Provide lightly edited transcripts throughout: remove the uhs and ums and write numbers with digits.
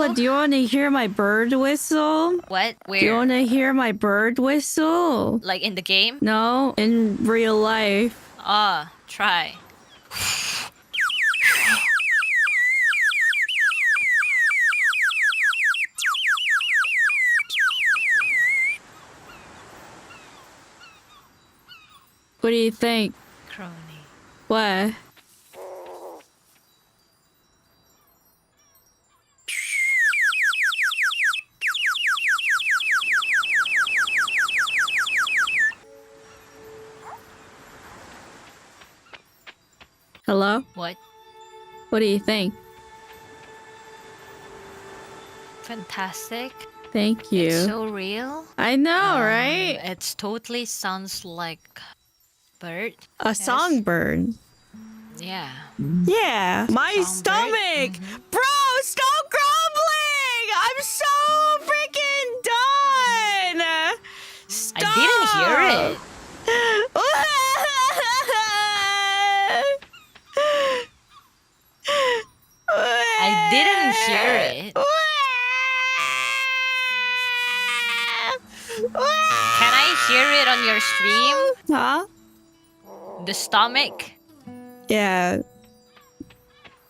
Kaela, do you want to hear my bird whistle? What? Where? Do you want to hear my bird whistle? Like in the game? No, in real life. Ah, try. What do you think? Kronii. What? Hello? What? What do you think? Fantastic. Thank you. It's so real. I know, right? It's totally sounds like bird. A songbird. Yeah. Yeah. My Songbird? stomach! Bro, stop grumbling! I'm so freaking done! Stop! I didn't hear it. I didn't hear it. Can I hear it on your stream? Huh? The stomach? Yeah.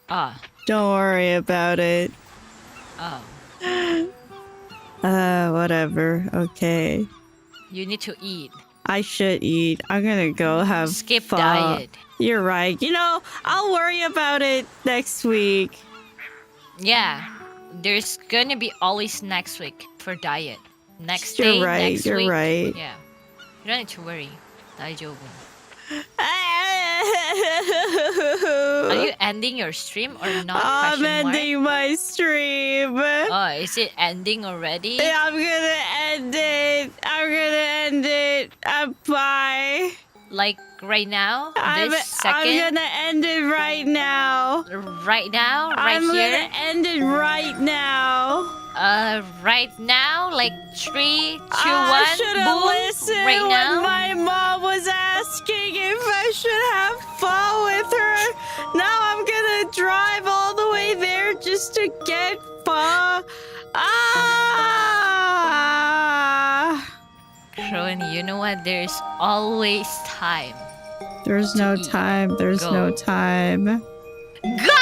Ah. Don't worry about it. Oh. Whatever. Okay. You need to eat. I should eat. I'm gonna go have Skip pho. diet. You're right. You know, I'll worry about it next week. Yeah. There's gonna be always next week for diet. Next You're day, right. next You're week. right. Yeah. You don't need to worry. 다이조부. Are you ending your stream or not? I'm Question mark? ending my stream. Oh, is it ending already? Yeah, I'm gonna end it. I'm gonna end it. Bye. Like right now? I'm This second? gonna end it right now. Right now? Right I'm here? gonna end it right now. Right now? Like 3, 2, 1? I should have Boom? listened Right when now? my mom was asking if I should have fun with her. Now I'm gonna drive all the way there just to get fun. Kronii, you know what? There's always time. There's no time. There's no time. Go!